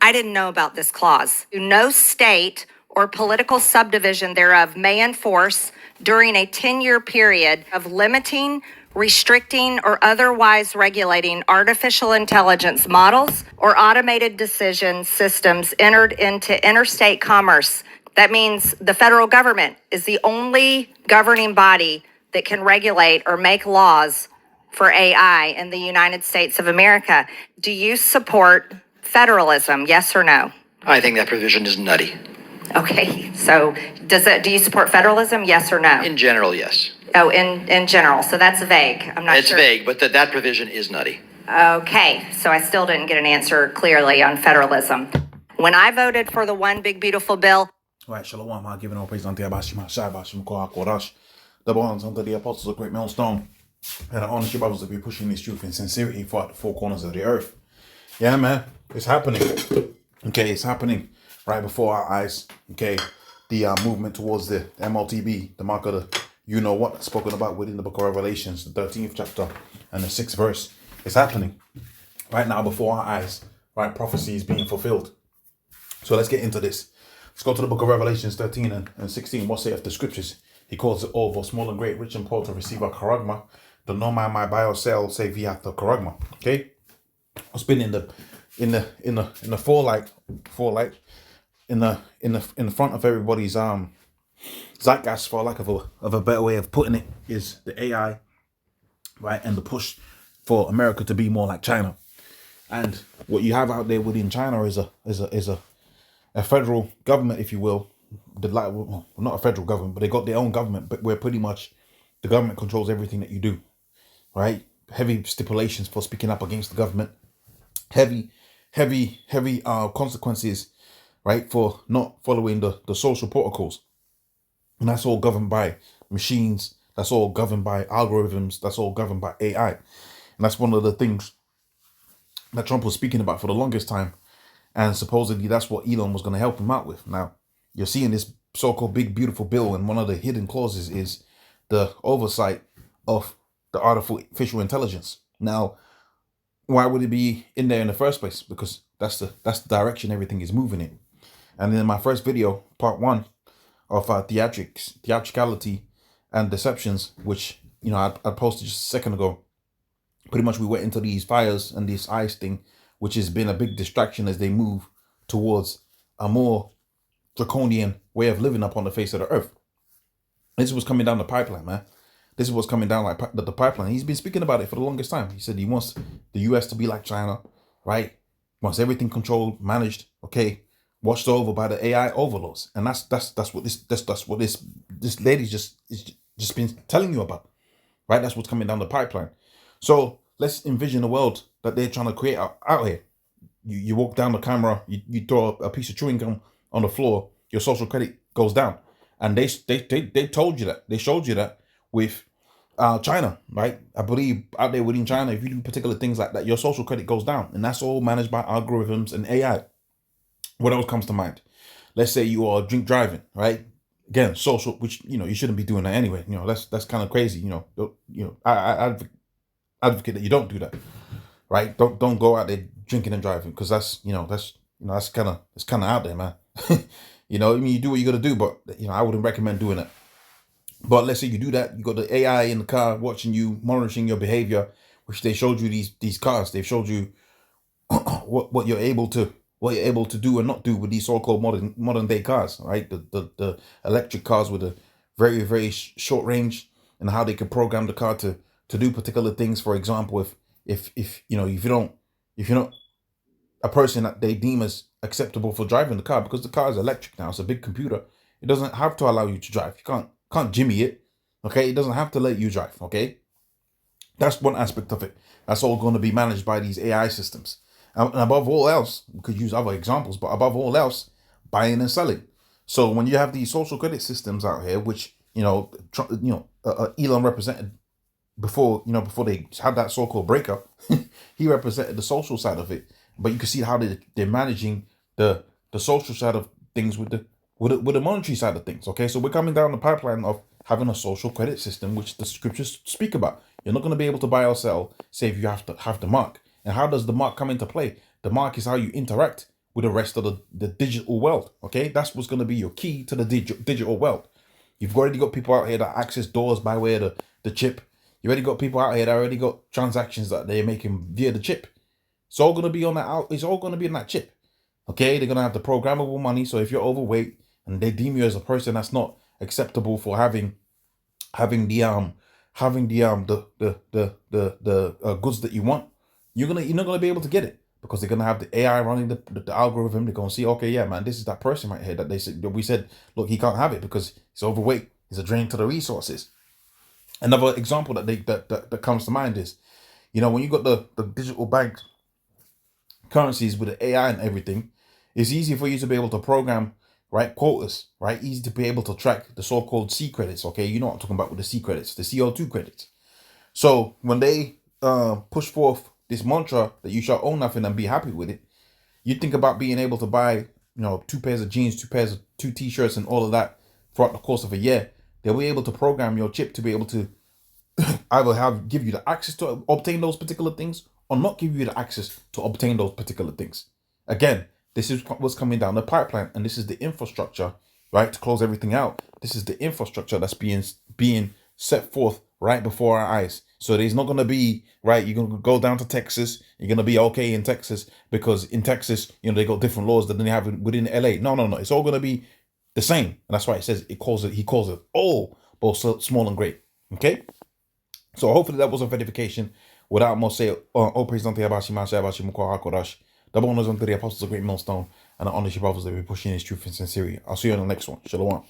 I didn't know about this clause. No state or political subdivision thereof may enforce during a 10-year period of limiting, restricting, or otherwise regulating artificial intelligence models or automated decision systems entered into interstate commerce. That means the federal government is the only governing body that can regulate or make laws for AI in the United States of America. Do you support federalism, yes or no? I think that provision is nutty. Okay, so do you support federalism, yes or no? In general, yes. Oh, in general, so that's vague. I'm not It's sure. vague, but that provision is nutty. Okay, so I still didn't get an answer clearly on federalism. When I voted for the one big beautiful bill. Right, shalom, I'm giving all praise unto Yabashima, Shabashim, Korash, the bonds unto the apostles of great millstone, and I honor you brothers to be pushing this truth in sincerity throughout the four corners of the earth. Yeah, man, it's happening. Okay, it's happening right before our eyes. Okay, the movement towards the MLTB, the mark of the you know what, spoken about within the book of Revelations, the 13th chapter and the 6th verse. It's happening right now before our eyes. Right, prophecy is being fulfilled. So let's get into this. Let's go to the book of Revelations 13 and 16. What saith the scriptures? He calls it all, for small and great, rich and poor, to receive a charagma. The no man might buy or sell, save he hath the charagma. Okay, it's been in the forelight, in the front of everybody's zeitgeist, for lack of a better way of putting it, is the AI, right, and the push for America to be more like China. And what you have out there within China is a federal government, if you will, well, not a federal government, but they got their own government, but where pretty much the government controls everything that you do, right? Heavy stipulations for speaking up against the government, heavy consequences, right, for not following the social protocols. And that's all governed by machines. That's all governed by algorithms. That's all governed by AI. And that's one of the things that Trump was speaking about for the longest time. And supposedly that's what Elon was going to help him out with. Now, you're seeing this so-called big, beautiful bill. And one of the hidden clauses is the oversight of the artificial intelligence. Now, why would it be in there in the first place? Because that's the direction everything is moving in. And in my first video, part 1 of theatricality and deceptions, which, you know, I posted just a second ago, pretty much we went into these fires and this ice thing, which has been a big distraction as they move towards a more draconian way of living upon the face of the earth. This was coming down the pipeline, man. This was coming down like the pipeline. He's been speaking about it for the longest time. He said he wants the U.S. to be like China, right? Wants everything controlled, managed, okay, watched over by the AI overlords. And that's what this lady's just been telling you about, right? That's what's coming down the pipeline. So let's envision a world that they're trying to create out here. You walk down the camera, you throw a piece of chewing gum on the floor, your social credit goes down. And they told you that. They showed you that with China, right? I believe out there within China, if you do particular things like that, your social credit goes down. And that's all managed by algorithms and AI. What else comes to mind? Let's say you are drink driving, right? Again, social, which, you know, you shouldn't be doing that anyway. You know, that's kind of crazy. You know, I advocate that you don't do that, right? Don't go out there drinking and driving, because that's kind of out there, man. You know, I mean, you do what you got to do, but, you know, I wouldn't recommend doing it. But let's say you do that, you got the AI in the car watching you, monitoring your behavior, which they showed you these cars. They've showed you what you're able to do and not do with these so-called modern day cars, right? The electric cars with a very, very short range, and how they can program the car to do particular things. For example, if you're not a person that they deem as acceptable for driving the car, because the car is electric now, it's a big computer, it doesn't have to allow you to drive. You can't jimmy it, okay? It doesn't have to let you drive, okay? That's one aspect of it. That's all going to be managed by these AI systems. And above all else, we could use other examples, but above all else, buying and selling. So when you have these social credit systems out here, which Elon represented before they had that so-called breakup, he represented the social side of it. But you can see how they're managing the social side of things with the monetary side of things. Okay, so we're coming down the pipeline of having a social credit system, which the scriptures speak about. You're not going to be able to buy or sell, say, if you have to have the mark. And how does the mark come into play? The mark is how you interact with the rest of the digital world. Okay, that's what's going to be your key to the digital world. You've already got people out here that access doors by way of the chip. You already got people out here that already got transactions that they're making via the chip. It's all going to be on that out. It's all going to be in that chip. Okay, they're going to have the programmable money. So if you're overweight and they deem you as a person that's not acceptable for having the goods that you want, you're not gonna be able to get it, because they're gonna have the AI running the algorithm. They're gonna see, okay, yeah, man, this is that person right here that we said, look, he can't have it because he's overweight. He's a drain to the resources. Another example that comes to mind is, when you got the digital bank currencies with the AI and everything, it's easy for you to be able to program, right, quotas, right? Easy to be able to track the so-called C credits, okay? You know what I'm talking about with the C credits, the CO2 credits. So when they push forth this mantra that you shall own nothing and be happy with it, you think about being able to buy, 2 pairs of jeans, 2 t-shirts and all of that throughout the course of a year. They'll be able to program your chip to be able to either give you the access to obtain those particular things or not give you the access to obtain those particular things. Again, this is what's coming down the pipeline, and this is the infrastructure, right, to close everything out. This is the infrastructure that's being set forth right before our eyes. So there's not going to be, right, you're going to go down to Texas, you're going to be okay in Texas because in Texas, they got different laws than they have within LA. No. It's all going to be the same. And that's why he calls it all both small and great. Okay? So hopefully that was a verification. Without more say, all praise unto Yabashi Masha Yabashi Mukwa HaKodash. The bonus unto the apostles of Great Millstone, and the honor your brothers that we're pushing his truth and sincerity. I'll see you on the next one. Shalom.